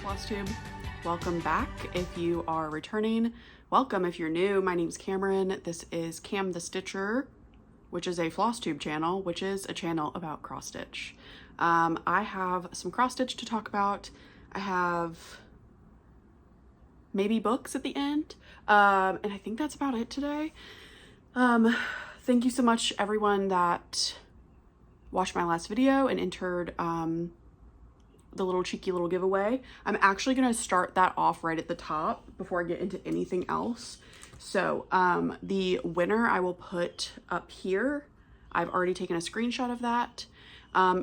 Flosstube. Welcome back if you are returning. Welcome if you're new. My name's Cameron. This is Cam the Stitcher, which is a Flosstube channel, which is a channel about cross stitch. I have some cross stitch to talk about. I have maybe books at the end, and I think that's about it today. Thank you so much everyone that watched my last video and entered the little cheeky little giveaway. I'm actually gonna start that off right at the top before I get into anything else. So the winner I will put up here. I've already taken a screenshot of that.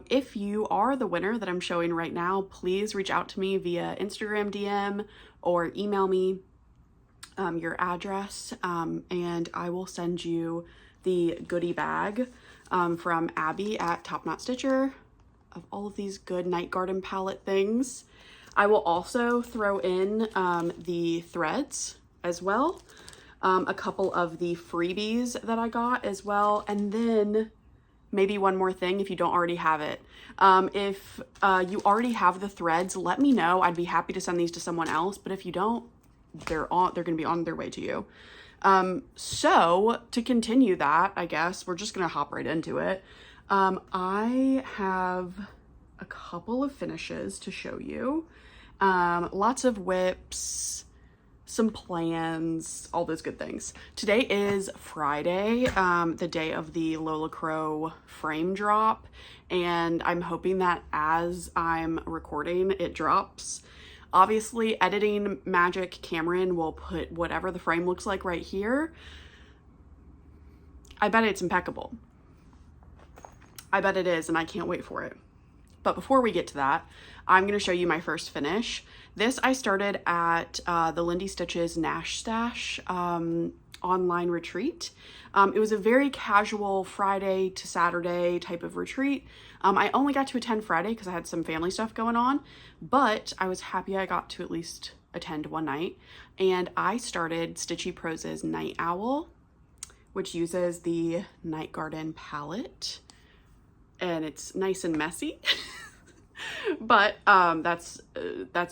If you are the winner that I'm showing right now, please reach out to me via Instagram DM or email me your address, and I will send you the goodie bag from Abby at TopKnot Stitcher of all of these good Night Garden palette things. I will also throw in the threads as well, a couple of the freebies that I got as well, and then maybe one more thing if you don't already have it. If you already have the threads, let me know. I'd be happy to send these to someone else, but if you don't, they're gonna be on their way to you. So to continue that, I guess we're just gonna hop right into it. I have a couple of finishes to show you. Lots of whips, some plans, all those good things. Today is Friday, the day of the Lola Crow frame drop, and I'm hoping that as I'm recording, it drops. Obviously, editing magic Cameron will put whatever the frame looks like right here. I bet it's impeccable. I bet it is, and I can't wait for it. But before we get to that, I'm going to show you my first finish. This I started at the Lindy Stitches Nash Stash online retreat. It was a very casual Friday to Saturday type of retreat. I only got to attend Friday because I had some family stuff going on, but I was happy I got to at least attend one night. And I started Stitchy Prose's Night Owl, which uses the Night Garden palette. And it's nice and messy, but that's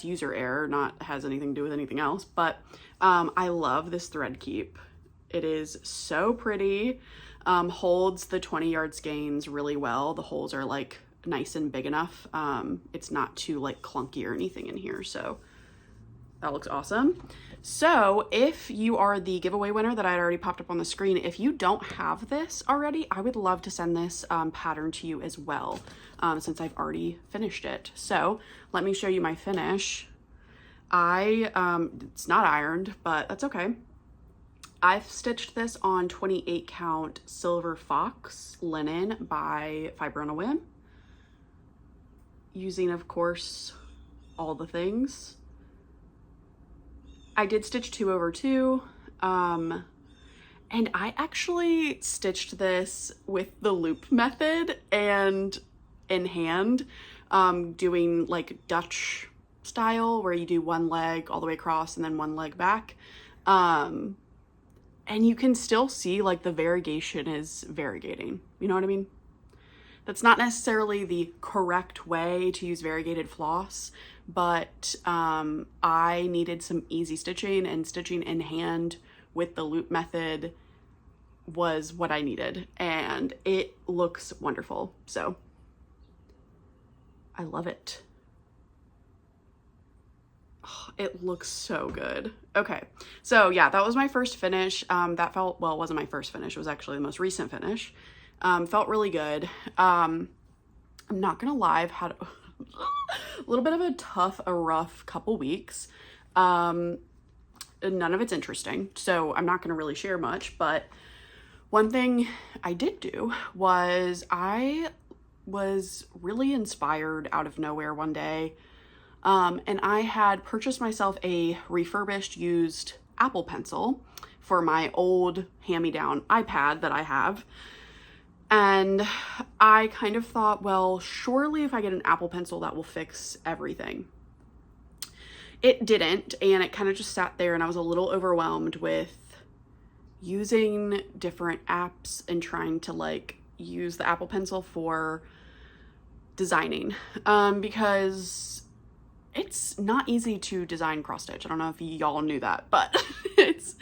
user error, not has anything to do with anything else. But I love this thread keep. It is so pretty, holds the 20-yard skeins really well. The holes are like nice and big enough. It's not too like clunky or anything in here, so that looks awesome. So if you are the giveaway winner that I had already popped up on the screen, if you don't have this already, I would love to send this pattern to you as well, since I've already finished it. So let me show you my finish. It's not ironed, but that's okay. I've stitched this on 28 count Silver Fox linen by Fiber on a Whim, using, of course, all the things. I did stitch 2/2, and I actually stitched this with the loop method and in hand, doing like Dutch style where you do one leg all the way across and then one leg back. And you can still see like the variegation is variegating, you know what I mean? That's not necessarily the correct way to use variegated floss, but I needed some easy stitching, and stitching in hand with the loop method was what I needed, and it looks wonderful. So I love it. Oh, it looks so good. Okay, so yeah, that was my first finish. That felt, well, it wasn't my first finish, it was actually the most recent finish. Felt really good. I'm not gonna lie, I've had a little bit of a rough couple weeks. None of it's interesting, so I'm not gonna really share much, but one thing I did do was I was really inspired out of nowhere one day, and I had purchased myself a refurbished used Apple Pencil for my old hand-me-down iPad that I have. And I kind of thought, well, surely if I get an Apple Pencil, that will fix everything. It didn't, and it kind of just sat there, and I was a little overwhelmed with using different apps and trying to like use the Apple Pencil for designing, because it's not easy to design cross stitch. I don't know if y'all knew that, but it's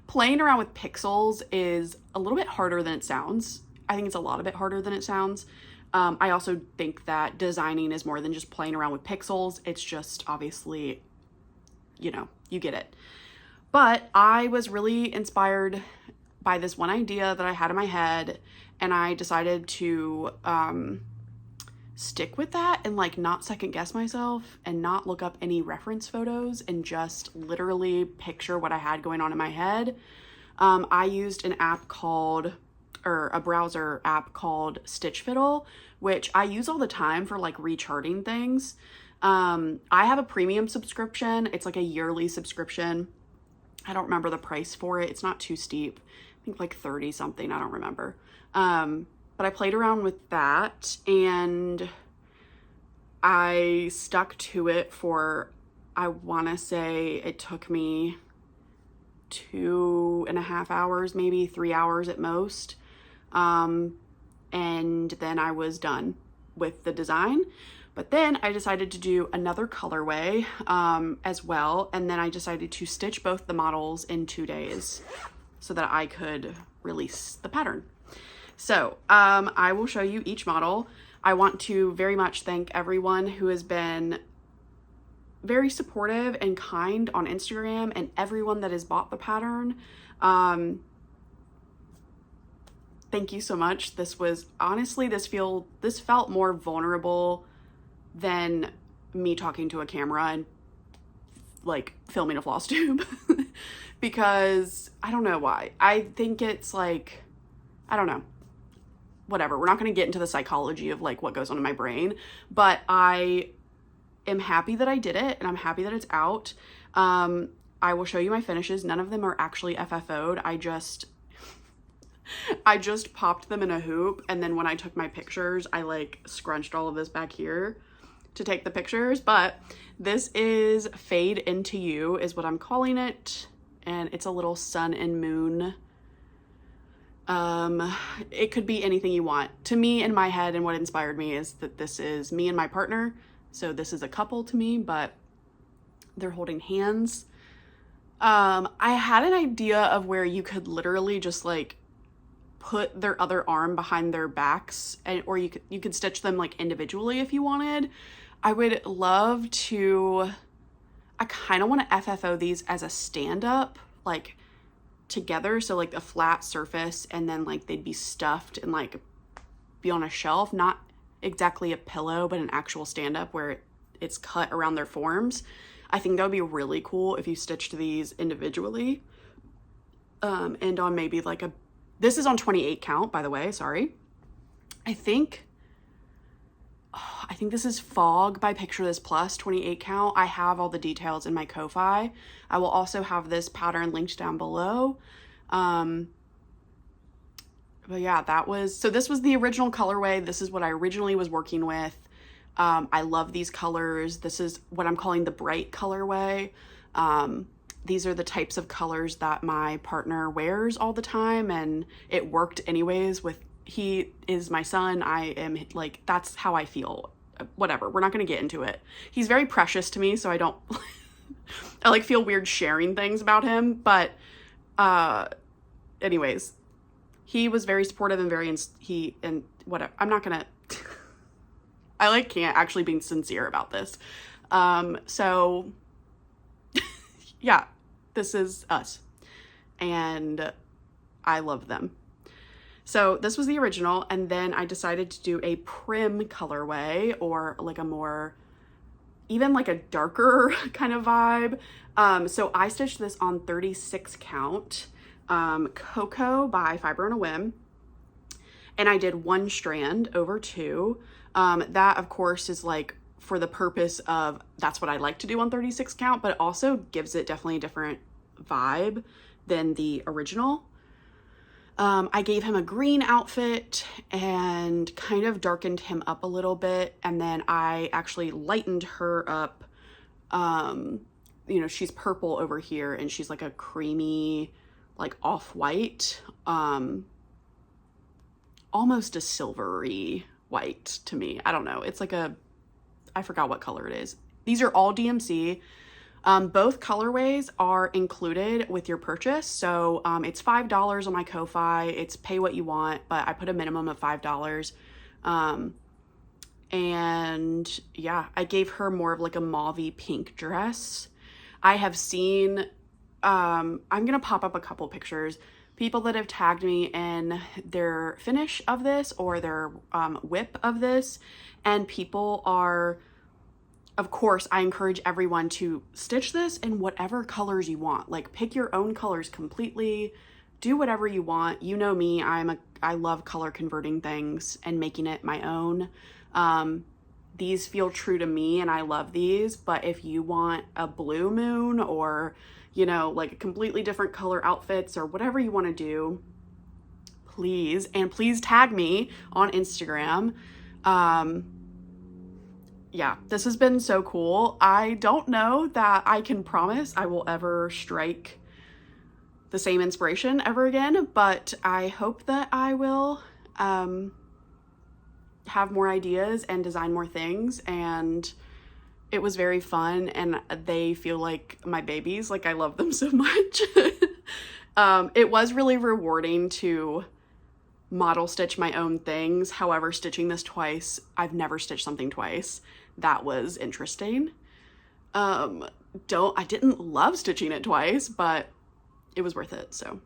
playing around with pixels is a little bit harder than it sounds. I think it's a lot of bit harder than it sounds. I also think that designing is more than just playing around with pixels. It's just obviously, you know, you get it. But I was really inspired by this one idea that I had in my head, and I decided to stick with that and like not second guess myself and not look up any reference photos and just literally picture what I had going on in my head. I used an app called, or a browser app called Stitch Fiddle, which I use all the time for like recharting things. I have a premium subscription. It's like a yearly subscription. I don't remember the price for it. It's not too steep. I think like 30 something. I don't remember. But I played around with that and I stuck to it for, I want to say it took me 2.5 hours, maybe 3 hours at most. And then I was done with the design. But then I decided to do another colorway as well. And then I decided to stitch both the models in 2 days so that I could release the pattern. So I will show you each model. I want to very much thank everyone who has been very supportive and kind on Instagram and everyone that has bought the pattern. Thank you so much. This was honestly, this felt more vulnerable than me talking to a camera and like filming a Flosstube because I don't know why. I think it's like, I don't know. Whatever, we're not going to get into the psychology of like what goes on in my brain, but I am happy that I did it and I'm happy that it's out. I will show you my finishes. None of them are actually FFO'd. I just popped them in a hoop, and then when I took my pictures, I like scrunched all of this back here to take the pictures. But this is Fade Into You is what I'm calling it, and it's a little sun and moon. It could be anything you want. To me, in my head, and what inspired me is that this is me and my partner. So this is a couple to me, but they're holding hands. I had an idea of where you could literally just like put their other arm behind their backs, and or you could stitch them like individually if you wanted. I would love to, I kind of want to FFO these as a stand-up, like together, so like a flat surface, and then like they'd be stuffed and like be on a shelf, not exactly a pillow but an actual stand-up where it's cut around their forms. I think that would be really cool if you stitched these individually, and on maybe like a, this is on 28 count, by the way, sorry. I think this is Fog by Picture This Plus 28 count. I have all the details in my Ko-Fi. I will also have this pattern linked down below. But yeah, so this was the original colorway. This is what I originally was working with. I love these colors. This is what I'm calling the bright colorway. These are the types of colors that my partner wears all the time, and it worked anyways with, he is my son. I am like, that's how I feel. Whatever, we're not going to get into it. He's very precious to me, so I don't, I like feel weird sharing things about him, but anyways, he was very supportive and very, and whatever, I'm not going to, I like can't actually be sincere about this. So yeah, this is us and I love them. So this was the original, and then I decided to do a prim colorway, or like a more, even like a darker kind of vibe. So I stitched this on 36 count, Cocoa by Fiber on a Whim, and I did 1 strand over 2. That of course is like for the purpose of, that's what I like to do on 36 count, but it also gives it definitely a different vibe than the original. I gave him a green outfit and kind of darkened him up a little bit, and then I actually lightened her up. You know, she's purple over here and she's like a creamy, like off-white, almost a silvery white to me. I don't know. It's like a, I forgot what color it is. These are all DMC. Both colorways are included with your purchase. So it's $5 on my Ko-Fi. It's pay what you want, but I put a minimum of $5. And yeah, I gave her more of like a mauvey pink dress. I have seen, I'm gonna pop up a couple pictures, people that have tagged me in their finish of this or their whip of this, and people are, of course, I encourage everyone to stitch this in whatever colors you want. Like, pick your own colors completely, do whatever you want. You know me, I love color converting things and making it my own. These feel true to me and I love these, but if you want a blue moon or, you know, like completely different color outfits or whatever you want to do, please tag me on Instagram. Yeah, this has been so cool. I don't know that I can promise I will ever strike the same inspiration ever again, but I hope that I will have more ideas and design more things. And it was very fun, and they feel like my babies. Like, I love them so much. It was really rewarding to model stitch my own things. However, stitching this twice, I've never stitched something twice. That was interesting. I didn't love stitching it twice, but it was worth it. So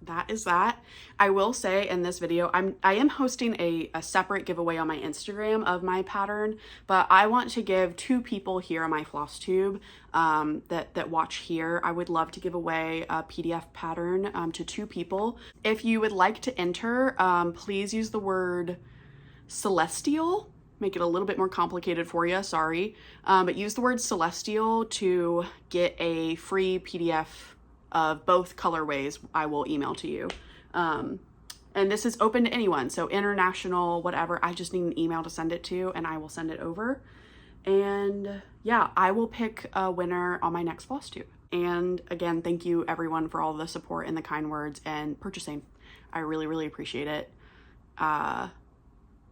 that is that. I will say in this video, I am hosting a separate giveaway on my Instagram of my pattern, but I want to give 2 people here on my Flosstube that watch here. I would love to give away a PDF pattern to 2 people. If you would like to enter, please use the word celestial. Make it a little bit more complicated for you, sorry. But use the word celestial to get a free PDF of both colorways I will email to you. And this is open to anyone, so international, whatever. I just need an email to send it to and I will send it over. And yeah, I will pick a winner on my next Flosstube. And again, thank you everyone for all the support and the kind words and purchasing. I really, really appreciate it. And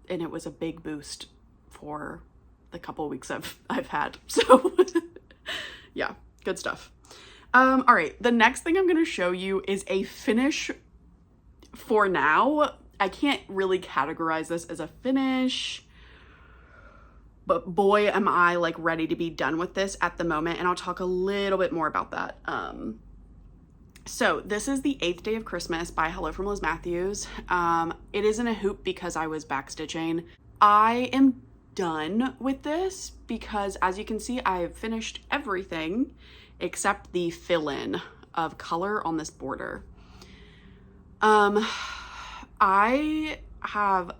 it was a big boost for the couple of weeks I've had. So yeah, good stuff. All right, the next thing I'm going to show you is a finish for now. I can't really categorize this as a finish, but boy, am I like ready to be done with this at the moment. And I'll talk a little bit more about that. So this is the 8th Day of Christmas by Hello from Liz Matthews. It isn't a hoop because I was backstitching. I am done with this because, as you can see, I've finished everything except the fill-in of color on this border. I have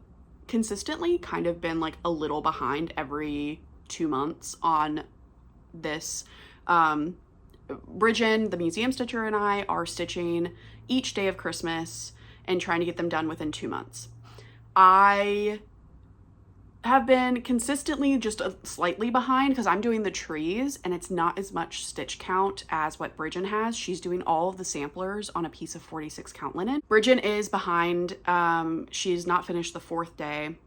consistently kind of been like a little behind every 2 months on this. Bridget, the museum stitcher, and I are stitching each day of Christmas and trying to get them done within 2 months. I have been consistently just slightly behind because I'm doing the trees and it's not as much stitch count as what Bridget has. She's doing all of the samplers on a piece of 46 count linen. Bridget is behind. She's not finished the 4th day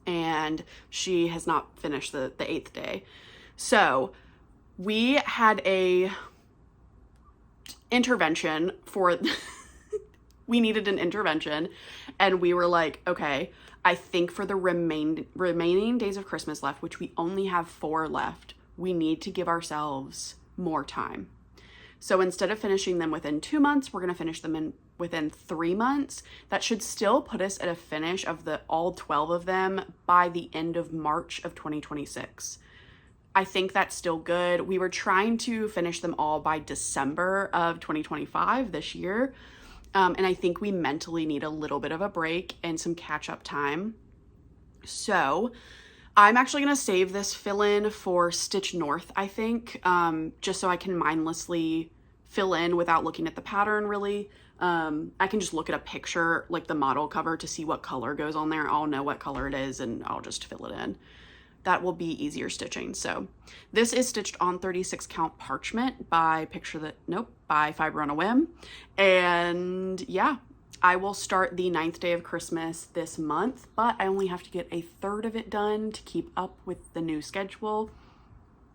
and she has not finished the 8th day. So we had a intervention for we needed an intervention, and we were like, okay, I think for the remaining days of Christmas left, which we only have 4 left, we need to give ourselves more time. So instead of finishing them within 2 months, we're going to finish them within 3 months. That should still put us at a finish of all 12 of them by the end of March of 2026. I think that's still good. We were trying to finish them all by December of 2025 this year. And I think we mentally need a little bit of a break and some catch-up time. So I'm actually going to save this fill-in for Stitch North, I think, just so I can mindlessly fill in without looking at the pattern, really. I can just look at a picture, like the model cover, to see what color goes on there. I'll know what color it is, and I'll just fill it in. That will be easier stitching. So this is stitched on 36 count parchment by by Fiber on a Whim. And yeah, I will start the 9th day of Christmas this month, but I only have to get 1/3 of it done to keep up with the new schedule.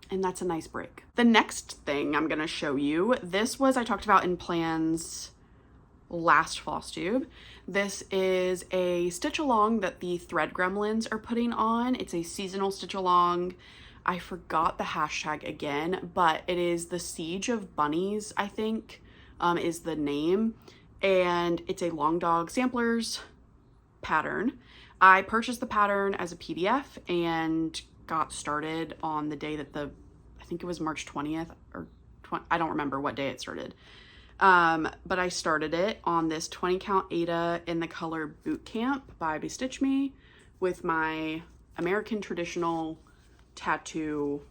and that's a nice break. The next thing I'm gonna show you, this was I talked about in plans last Flosstube. This is a stitch along that the Thread Gremlins are putting on. It's a seasonal stitch along. I forgot the hashtag again, but it is the Siege of Bunnies, I think, is the name. And it's a Long Dog Samplers pattern. I purchased the pattern as a PDF and got started on the day that I think it was March 20th or I don't remember what day it started. But I started it on this 20 count Aida in the color Boot Camp by Bestitch Me with my American traditional tattoo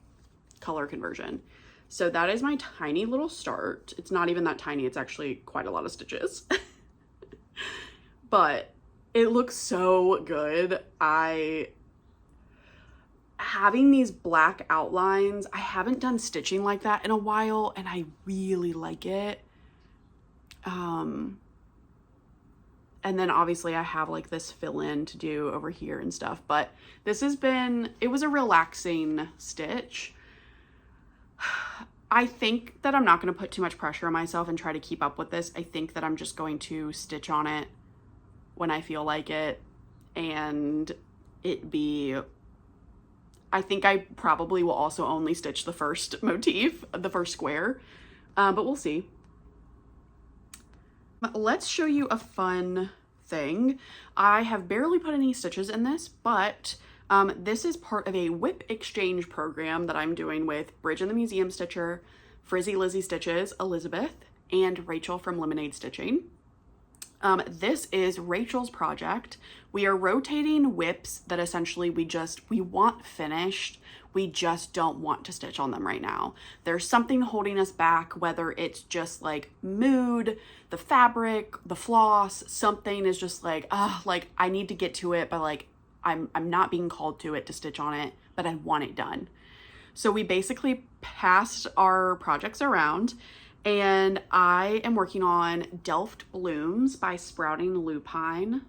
color conversion. So that is my tiny little start. It's not even that tiny. It's actually quite a lot of stitches, but it looks so good. Having these black outlines, I haven't done stitching like that in a while, and I really like it. And then obviously I have like this fill in to do over here and stuff, but this has been, it was a relaxing stitch. I think that I'm not going to put too much pressure on myself and try to keep up with this. I think that I'm just going to stitch on it when I feel like it, and I think I probably will also only stitch the first motif, the first square, but we'll see. Let's show you a fun thing. I have barely put any stitches in this, but this is part of a whip exchange program that I'm doing with Bridge and the Museum Stitcher, Frizzy Lizzy Stitches, Elizabeth, and Rachel from Lemonade Stitching. This is Rachel's project. We are rotating whips that essentially we want finished. We just don't want to stitch on them right now. There's something holding us back, whether it's just like mood, the fabric, the floss, something is just like, like I need to get to it, but like I'm not being called to it to stitch on it, but I want it done. So we basically passed our projects around, and I am working on Delft Blooms by Sprouting Lupine.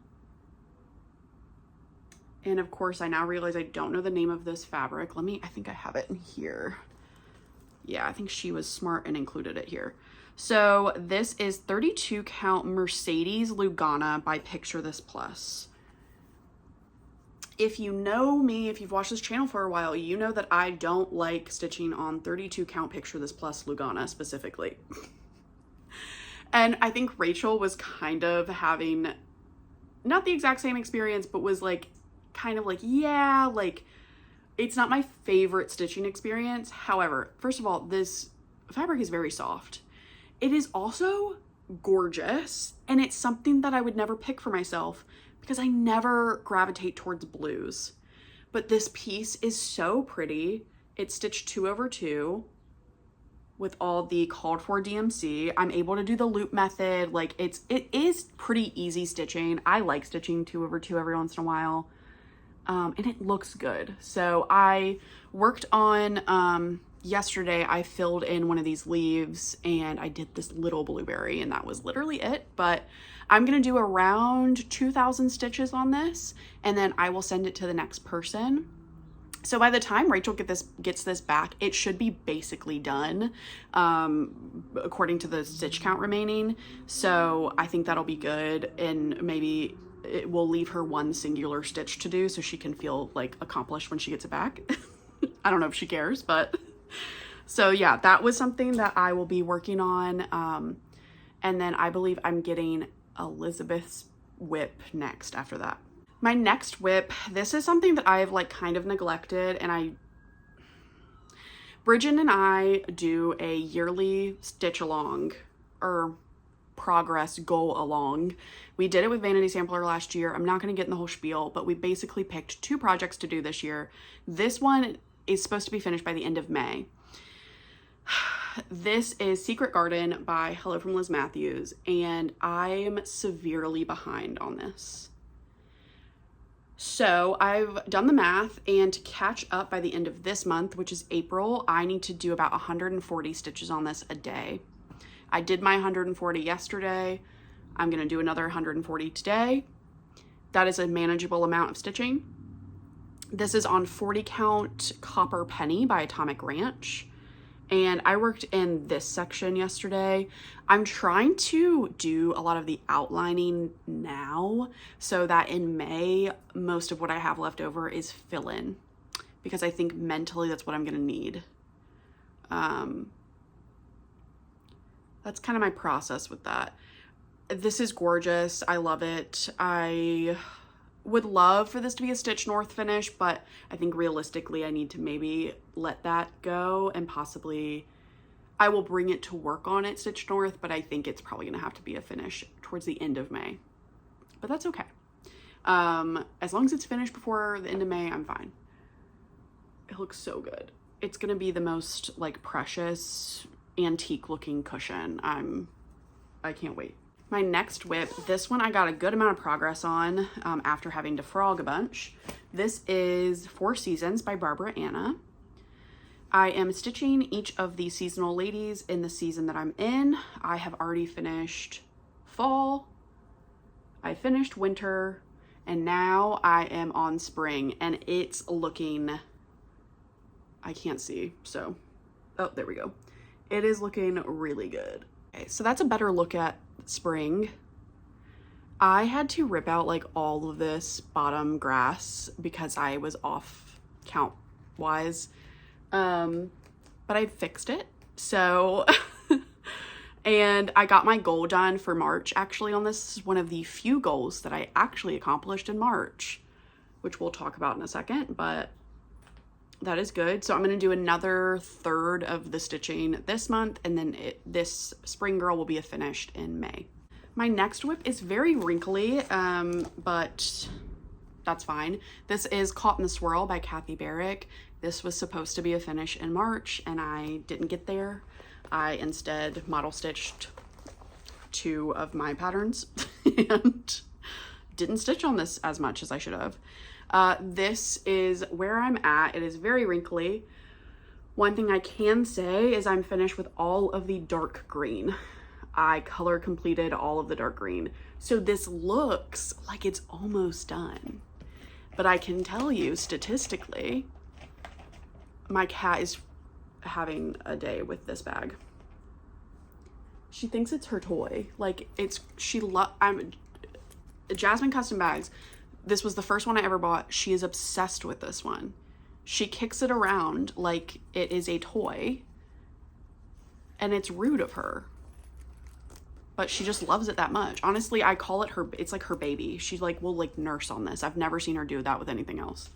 And of course, I now realize I don't know the name of this fabric. I think I have it in here. Yeah, I think she was smart and included it here. So this is 32 count Mercedes Lugana by Picture This Plus. If you know me, if you've watched this channel for a while, you know that I don't like stitching on 32 count Picture This Plus Lugana specifically. And I think Rachel was kind of having, not the exact same experience, but was like, kind of like, yeah, like it's not my favorite stitching experience. However, first of all, this fabric is very soft. It is also gorgeous, and it's something that I would never pick for myself because I never gravitate towards blues. But this piece is so pretty. It's stitched 2/2 with all the called for DMC. I'm able to do the loop method. Like it is pretty easy stitching. I like stitching 2/2 every once in a while. And it looks good. So I worked on, yesterday I filled in one of these leaves and I did this little blueberry, and that was literally it. But I'm gonna do around 2,000 stitches on this, and then I will send it to the next person. So by the time Rachel gets this back, it should be basically done, according to the stitch count remaining. So I think that'll be good, and maybe it will leave her one singular stitch to do so she can feel like accomplished when she gets it back. I don't know if she cares, but so yeah, that was something that I will be working on. And then I believe I'm getting Elizabeth's whip next after that. My next whip, this is something that I've like kind of neglected, and Bridget and I do a yearly stitch along or progress go along. We did it with Vanity Sampler last year. I'm not going to get in the whole spiel, but we basically picked 2 projects to do this year. This one is supposed to be finished by the end of May. This is Secret Garden by Hello from Liz Matthews, and I'm severely behind on this. So I've done the math, and to catch up by the end of this month, which is April, I need to do about 140 stitches on this a day. I did my 140 yesterday. I'm going to do another 140 today. That is a manageable amount of stitching. This is on 40 count Copper Penny by Atomic Ranch. And I worked in this section yesterday. I'm trying to do a lot of the outlining now so that in May, most of what I have left over is fill in, because I think mentally that's what I'm gonna need. That's kind of my process with that. This is gorgeous. I love it. I would love for this to be a Stitch North finish, but I think realistically I need to maybe let that go, and possibly I will bring it to work on it Stitch North, but I think it's probably gonna have to be a finish towards the end of May, but that's okay. As long as it's finished before the end of May, I'm fine. It looks so good. It's gonna be the most like precious antique looking cushion. I can't wait. My next whip, this one I got a good amount of progress on after having to frog a bunch. This is Four Seasons by Barbara Anna. I am stitching each of the seasonal ladies in the season that I'm in. I have already finished fall, I finished winter, and now I am on spring, and it's looking, I can't see, so, oh, there we go. It is looking really good. Okay, so that's a better look at spring. I had to rip out like all of this bottom grass because I was off count wise, but I fixed it. So and I got my goal done for March actually on this. This is one of the few goals that I actually accomplished in March, which we'll talk about in a second, but that is good. So I'm going to do another third of the stitching this month, and then this spring girl will be finished in May. My next whip is very wrinkly, but that's fine. This is Caught in the Swirl by Kathy Barrick. This was supposed to be a finish in March, and I didn't get there. I instead model stitched 2 of my patterns and didn't stitch on this as much as I should have. This is where I'm at. It is very wrinkly. One thing I can say is I'm finished with all of the dark green. I color completed all of the dark green. So this looks like it's almost done. But I can tell you statistically, my cat is having a day with this bag. She thinks it's her toy. Like I'm Jasmine Custom Bags. This was the first one I ever bought. She is obsessed with this one. She kicks it around like it is a toy, and it's rude of her, but she just loves it that much. Honestly, I call it her, it's like her baby. She like will like nurse on this. I've never seen her do that with anything else.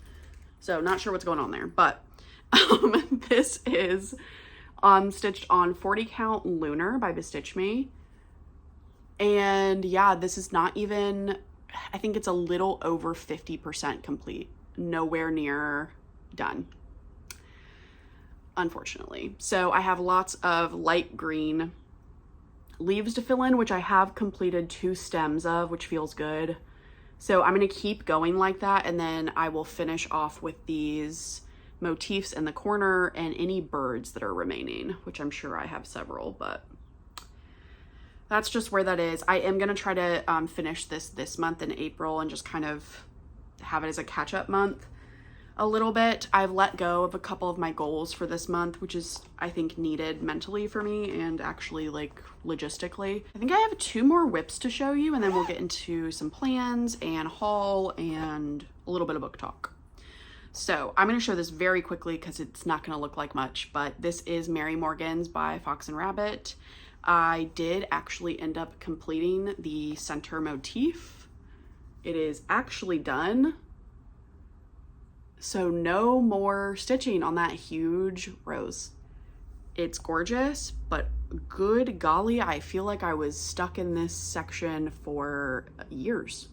So not sure what's going on there, but this is stitched on 40 count Lunar by Bestitch Me. And yeah, this is not even, I think it's a little over 50% complete. Nowhere near done, unfortunately. So I have lots of light green leaves to fill in, which I have completed 2 stems of, which feels good. So I'm going to keep going like that, and then I will finish off with these motifs in the corner and any birds that are remaining, which I'm sure I have several, but that's just where that is. I am going to try to finish this month in April and just kind of have it as a catch-up month a little bit. I've let go of a couple of my goals for this month, which is, I think, needed mentally for me and actually like logistically. I think I have 2 more whips to show you, and then we'll get into some plans and haul and a little bit of book talk. So I'm going to show this very quickly because it's not going to look like much, but this is Mary Morgan's by Fox and Rabbit. I did actually end up completing the center motif. It is actually done. So no more stitching on that huge rose. It's gorgeous, but good golly, I feel like I was stuck in this section for years.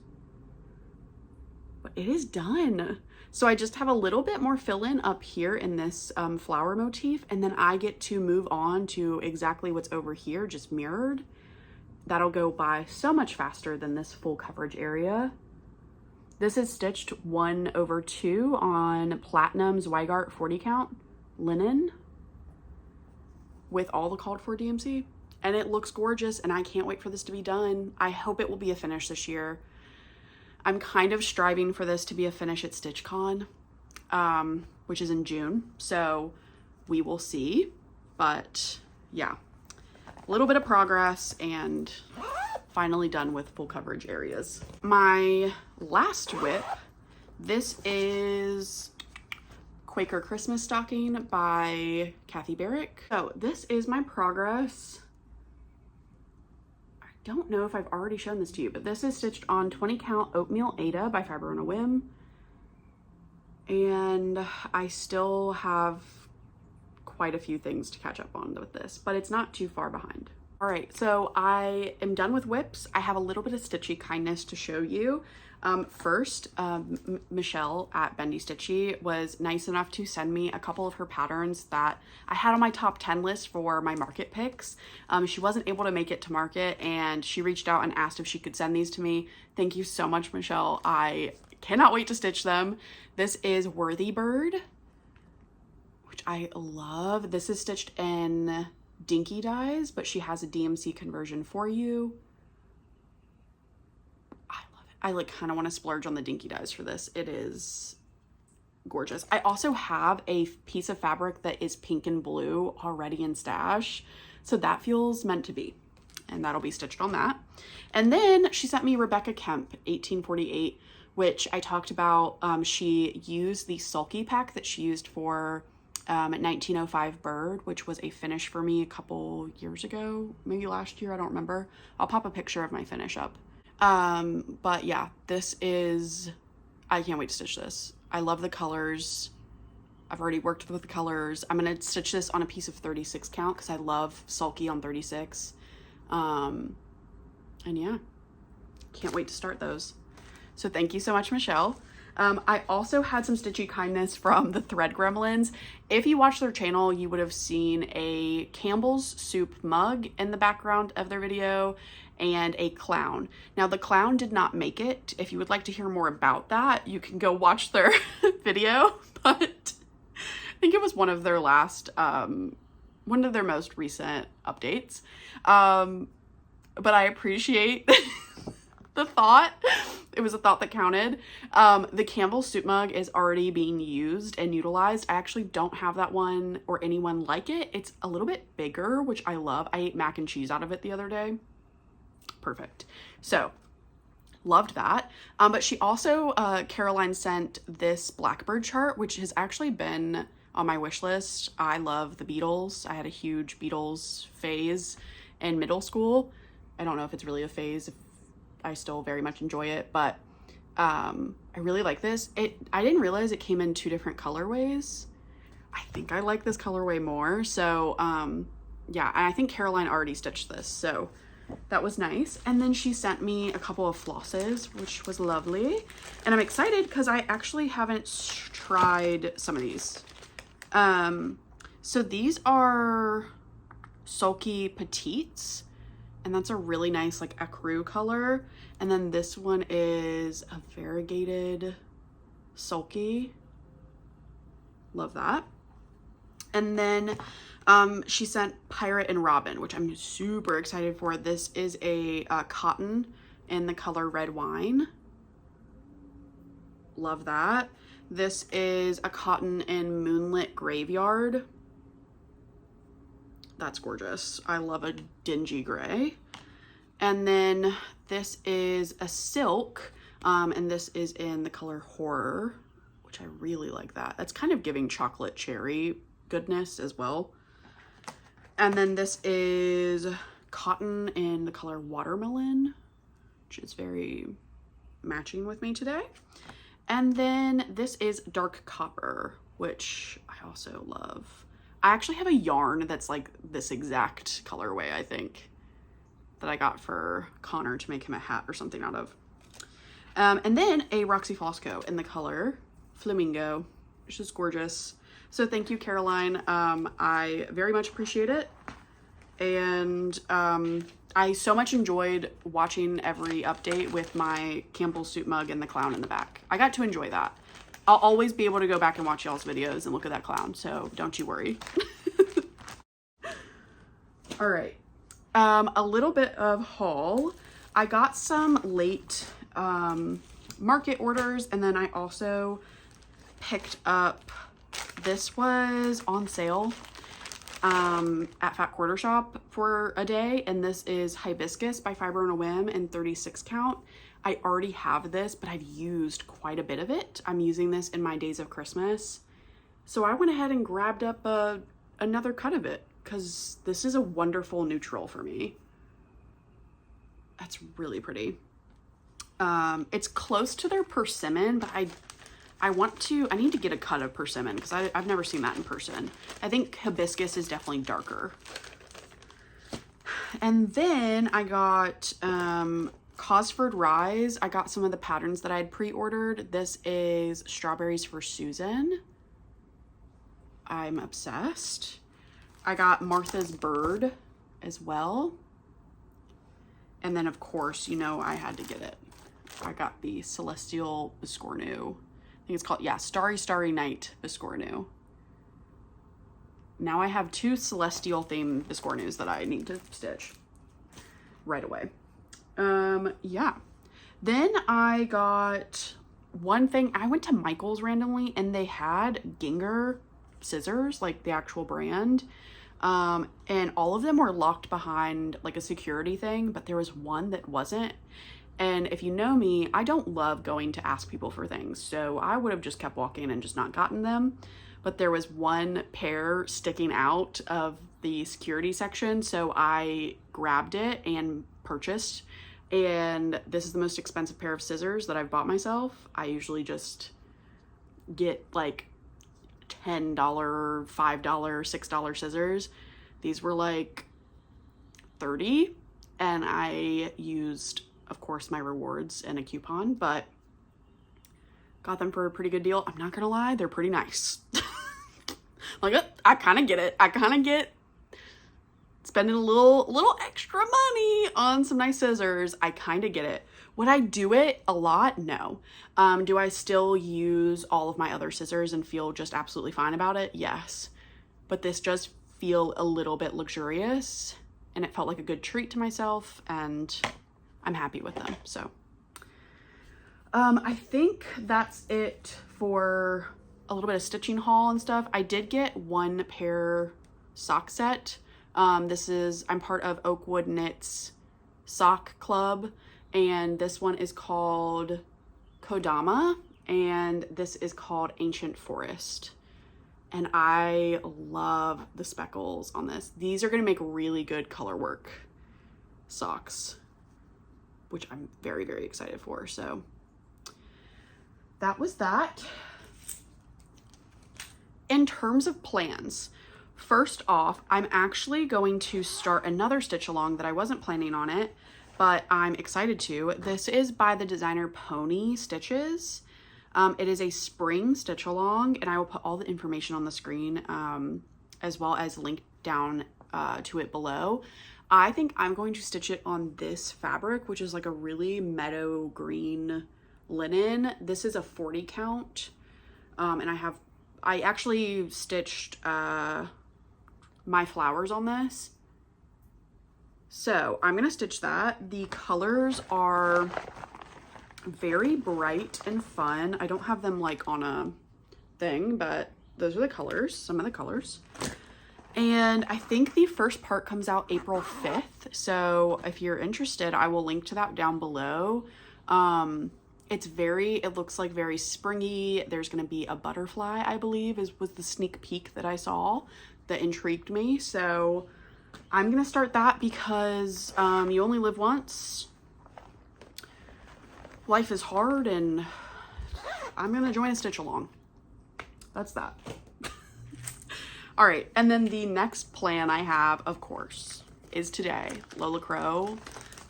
But it is done. So I just have a little bit more fill-in up here in this flower motif, and then I get to move on to exactly what's over here, just mirrored. That'll go by so much faster than this full coverage area. This is stitched 1/2 on Platinum's Weigart 40 count linen with all the called for DMC, and it looks gorgeous, and I can't wait for this to be done. I hope it will be a finish this year. I'm kind of striving for this to be a finish at StitchCon. which is in June. So we will see, but yeah, a little bit of progress and finally done with full coverage areas. My last whip, this is Quaker Christmas Stocking by Kathy Barrick. So this is my progress. I don't know if I've already shown this to you, but this is stitched on 20 count Oatmeal Ada by Fiber on a Whim. And I still have quite a few things to catch up on with this, but it's not too far behind. All right, so I am done with whips. I have a little bit of stitchy kindness to show you. First, Michelle at Bendy Stitchy was nice enough to send me a couple of her patterns that I had on my top 10 list for my market picks. She wasn't able to make it to market, and she reached out and asked if she could send these to me. Thank you so much, Michelle. I cannot wait to stitch them. This is Worthy Bird, which I love. This is stitched in Dinky dyes, but she has a DMC conversion for you. I like kind of want to splurge on the Dinky dyes for this. It is gorgeous. I also have a piece of fabric that is pink and blue already in stash, so that feels meant to be, and that'll be stitched on that. And then she sent me Rebecca Kemp 1848, which I talked about. She used the Sulky pack that she used for 1905 Bird, which was a finish for me a couple years ago, maybe last year, I don't remember. I'll pop a picture of my finish up. But yeah, this is, I can't wait to stitch this. I love the colors. I've already worked with the colors. I'm gonna stitch this on a piece of 36 count because I love Sulky on 36. And yeah, can't wait to start those. So thank you so much, Michelle. I also had some stitchy kindness from the Thread Gremlins. If you watch their channel, you would have seen a Campbell's Soup mug in the background of their video and a clown. Now the clown did not make it. If you would like to hear more about that, you can go watch their video, but I think it was one of their last, one of their most recent updates. But I appreciate the thought. It was a thought that counted. The Campbell's Soup mug is already being used and utilized. I actually don't have that one or anyone like it. It's a little bit bigger, which I love. I ate mac and cheese out of it the other day. Perfect. So loved that. But she also, Caroline sent this Blackbird chart, which has actually been on my wish list. I love the Beatles. I had a huge Beatles phase in middle school. I don't know if it's really a phase. I still very much enjoy it, but I really like this. I didn't realize it came in 2 different colorways. I think I like this colorway more. So yeah, I think Caroline already stitched this, so that was nice. And then she sent me a couple of flosses, which was lovely. And I'm excited because I actually haven't tried some of these. So these are Sulky Petites, and that's a really nice like ecru color. And then this one is a variegated Sulky. Love that. And then she sent Pirate and Robin, which I'm super excited for. This is a cotton in the color Red Wine. Love that. This is a cotton in Moonlit Graveyard. That's gorgeous. I love a dingy gray. And then this is a silk, and this is in the color Horror, which I really like that. That's kind of giving chocolate cherry goodness as well. And then this is cotton in the color Watermelon, which is very matching with me today. And then this is Dark Copper, which I also love. I actually have a yarn that's like this exact colorway, I think, that I got for Connor to make him a hat or something out of. And then a Roxy Fosco in the color Flamingo, which is gorgeous. So thank you, Caroline. I very much appreciate it. And I so much enjoyed watching every update with my Campbell's Soup mug and the clown in the back. I got to enjoy that. I'll always be able to go back and watch y'all's videos and look at that clown, so don't you worry. All right, a little bit of haul. I got some late market orders, and then I also picked up, this was on sale at Fat Quarter Shop for a day, and this is Hibiscus by Fiber on a Whim in 36 count. I already have this, but I've used quite a bit of it. I'm using this in my days of Christmas. So I went ahead and grabbed up another cut of it because this is a wonderful neutral for me. That's really pretty. It's close to their persimmon, but I need to get a cut of persimmon because I've never seen that in person. I think hibiscus is definitely darker. And then I got Cosford Rise. I got some of the patterns that I had pre-ordered. This is Strawberries for Susan. I'm obsessed. I got Martha's Bird as well. And then of course, you know, I had to get it. I got the Celestial Biscornu. I think it's called, yeah, Starry Night Biscornu. Now I have 2 celestial themed Biscornus that I need to stitch right away. Yeah. Then I got one thing. I went to Michael's randomly and they had Ginger scissors, like the actual brand. And all of them were locked behind like a security thing, but there was one that wasn't. And if you know me, I don't love going to ask people for things. So I would have just kept walking and just not gotten them. But there was one pair sticking out of the security section. So I grabbed it and purchased. And this is the most expensive pair of scissors that I've bought myself. I usually just get like $10, $5, $6 scissors. These were like $30, and I used, of course, my rewards and a coupon, but got them for a pretty good deal. I'm not gonna lie, they're pretty nice. Like, I kind of get it. I kind of get spending a little extra money on some nice scissors. I kind of get it. Would I do it a lot? No. Do I still use all of my other scissors and feel just absolutely fine about it? Yes. But this does feel a little bit luxurious, and it felt like a good treat to myself, and I'm happy with them. So I think that's it for a little bit of stitching haul and stuff. I did get one pair sock set. I'm part of Oakwood Knits sock club, and this one is called Kodama, and this is called Ancient Forest. And I love the speckles on this. These are going to make really good color work socks, which I'm very, very excited for. So that was that. In terms of plans, first off, I'm actually going to start another stitch along that I wasn't planning on it, but I'm excited to. This is by the designer Pony Stitches. It is a spring stitch along, and I will put all the information on the screen, as well as link down to it below. I think I'm going to stitch it on this fabric, which is like a really meadow green linen. This is a 40 count, and I actually stitched my flowers on this. So I'm gonna stitch that. The colors are very bright and fun. I don't have them like on a thing, but those are the colors, some of the colors. And I think the first part comes out April 5th. So if you're interested, I will link to that down below. It looks like very springy. There's going to be a butterfly, I believe, was the sneak peek that I saw that intrigued me. So I'm going to start that because you only live once. Life is hard, and I'm going to join a stitch along. That's that. All right. And then the next plan I have, of course, is today. Lola Crow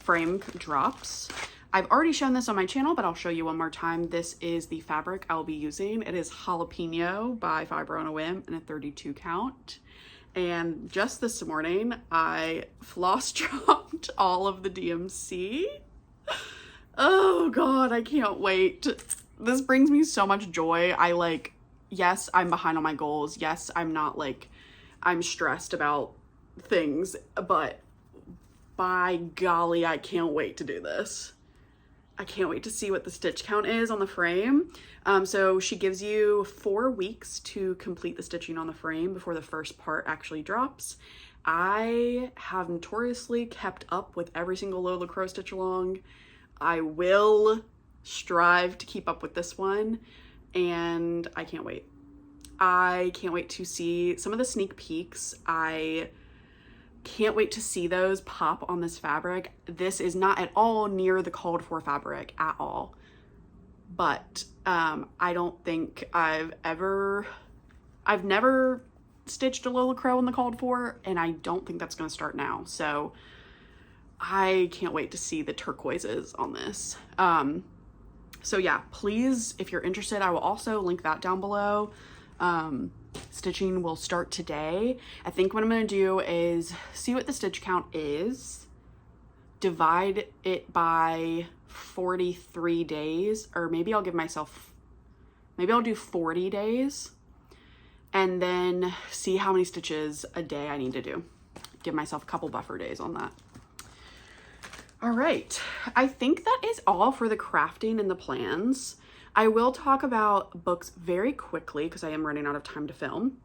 frame drops. I've already shown this on my channel, but I'll show you one more time. This is the fabric I'll be using. It is Jalapeno by Fiber on a Whim in a 32 count. And just this morning, I floss dropped all of the DMC. Oh God, I can't wait. This brings me so much joy. Yes, I'm behind on my goals. Yes, I'm stressed about things, but by golly, I can't wait to do this. I can't wait to see what the stitch count is on the frame. So she gives you 4 weeks to complete the stitching on the frame before the first part actually drops. I have notoriously kept up with every single Lola Crow stitch along. I will strive to keep up with this one, and I can't wait. I can't wait to see some of the sneak peeks. I can't wait to see those pop on this fabric. This is not at all near the called for fabric at all, but I don't think I've never stitched a Lola Crow in the called for, and I don't think that's going to start now. So I can't wait to see the turquoises on this. So yeah, please, if you're interested, I will also link that down below. Stitching will start today. I think what I'm going to do is see what the stitch count is, divide it by 43 days, or maybe I'll do 40 days, and then see how many stitches a day I need to do. Give myself a couple buffer days on that. All right, I think that is all for the crafting and the plans. I will talk about books very quickly because I am running out of time to film.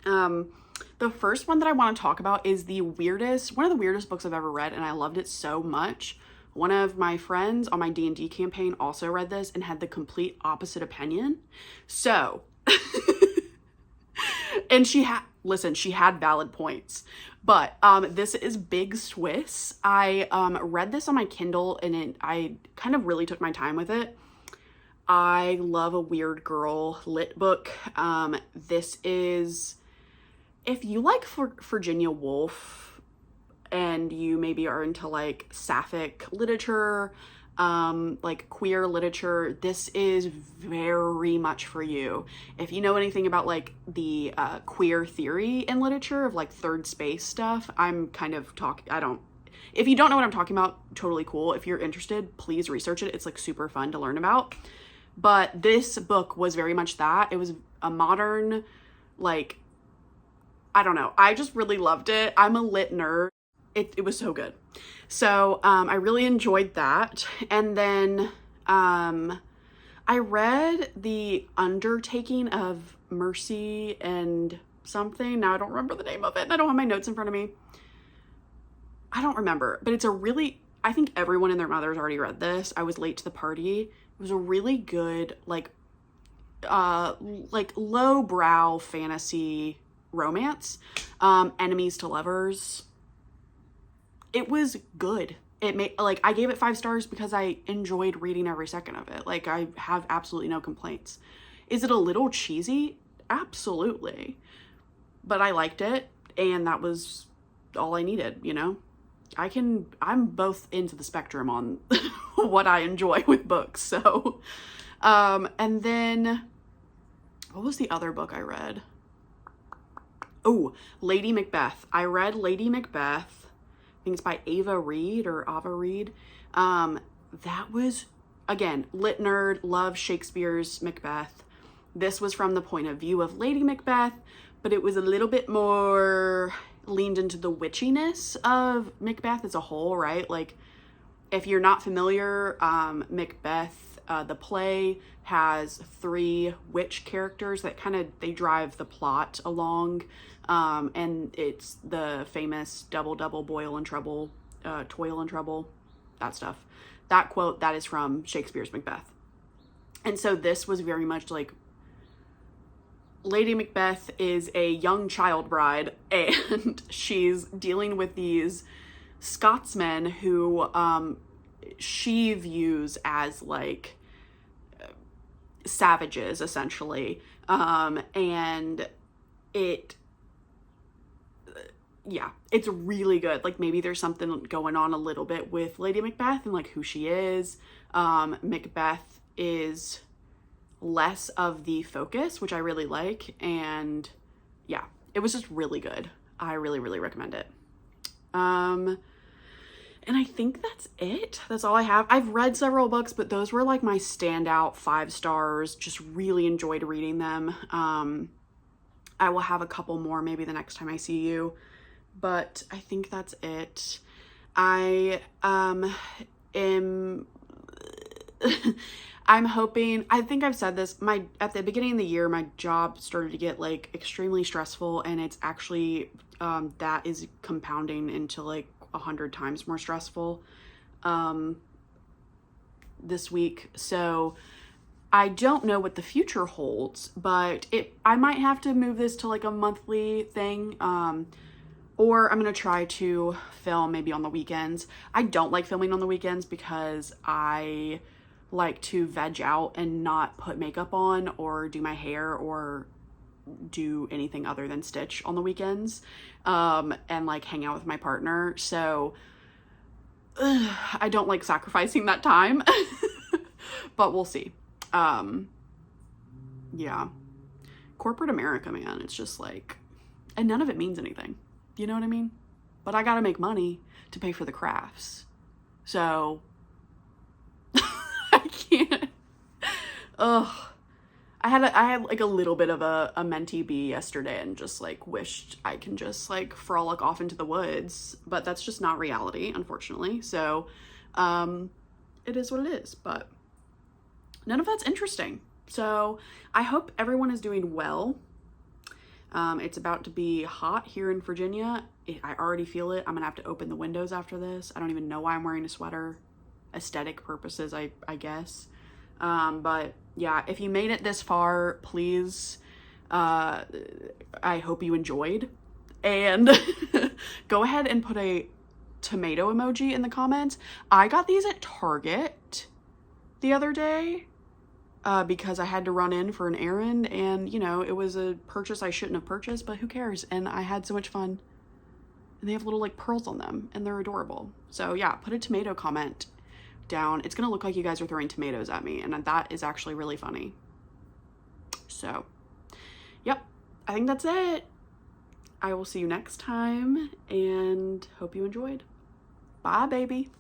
The first one that I want to talk about is one of the weirdest books I've ever read, and I loved it so much. One of my friends on my D&D campaign also read this and had the complete opposite opinion. So, and she had valid points. But this is Big Swiss. I read this on my Kindle, and I kind of really took my time with it. I love a weird girl lit book. This is, if you like Virginia Woolf and you maybe are into like sapphic literature, like queer literature, this is very much for you. If you know anything about like the queer theory in literature of like third space stuff, if you don't know what I'm talking about, totally cool. If you're interested, please research it. It's like super fun to learn about. But this book was very much that. It was a modern, like, I don't know. I just really loved it. I'm a lit nerd. It was so good. So I really enjoyed that. And then I read The Undertaking of Mercy and something. Now I don't remember the name of it. I don't have my notes in front of me. I don't remember. But I think everyone and their mother's already read this. I was late to the party. It was a really good, like lowbrow fantasy romance. Enemies to lovers. It was good. I gave it 5 stars because I enjoyed reading every second of it. Like, I have absolutely no complaints. Is it a little cheesy? Absolutely. But I liked it, and that was all I needed, you know? I'm both into the spectrum on what I enjoy with books. So, and then what was the other book I read? Oh, Lady Macbeth. I read Lady Macbeth. I think it's by Ava Reed. That was, again, lit nerd, love Shakespeare's Macbeth. This was from the point of view of Lady Macbeth, but it was a little bit more leaned into the witchiness of Macbeth as a whole, right? Like, if you're not familiar, Macbeth, the play, has 3 witch characters that they drive the plot along, and it's the famous double boil and trouble, toil and trouble, that stuff. That quote, that is from Shakespeare's Macbeth. And so this was very much like, Lady Macbeth is a young child bride, and she's dealing with these Scotsmen who she views as like savages, essentially. And it's really good. Like, maybe there's something going on a little bit with Lady Macbeth and like who she is. Macbeth is less of the focus, which I really like. And yeah, it was just really good. I really, really recommend it. And I think that's it. That's all I have. I've read several books, but those were like my standout 5 stars. Just really enjoyed reading them. I will have a couple more maybe the next time I see you, but I think that's it. I am I'm hoping, I think I've said this, at the beginning of the year, my job started to get like extremely stressful, and it's actually, that is compounding into like 100 times more stressful, this week. So I don't know what the future holds, but I might have to move this to like a monthly thing, or I'm going to try to film maybe on the weekends. I don't like filming on the weekends because I like to veg out and not put makeup on or do my hair or do anything other than stitch on the weekends, and like hang out with my partner. So I don't like sacrificing that time, but we'll see. Yeah, corporate America, man, it's just like, and none of it means anything. You know what I mean? But I gotta make money to pay for the crafts. So I can't. Ugh. I had like a little bit of a mentee bee yesterday and just like wished I can just like frolic off into the woods, but that's just not reality, unfortunately. So it is what it is, but none of that's interesting. So I hope everyone is doing well. It's about to be hot here in Virginia. I already feel it. I'm gonna have to open the windows after this. I don't even know why I'm wearing a sweater. Aesthetic purposes, I guess. But yeah, if you made it this far, please, I hope you enjoyed. And go ahead and put a tomato emoji in the comments. I got these at Target the other day. Because I had to run in for an errand, and you know, it was a purchase I shouldn't have purchased, but who cares? And I had so much fun. And they have little like pearls on them, and they're adorable. So yeah, put a tomato comment down. It's gonna look like you guys are throwing tomatoes at me, and that is actually really funny. So yep, I think that's it. I will see you next time, and hope you enjoyed. Bye, baby.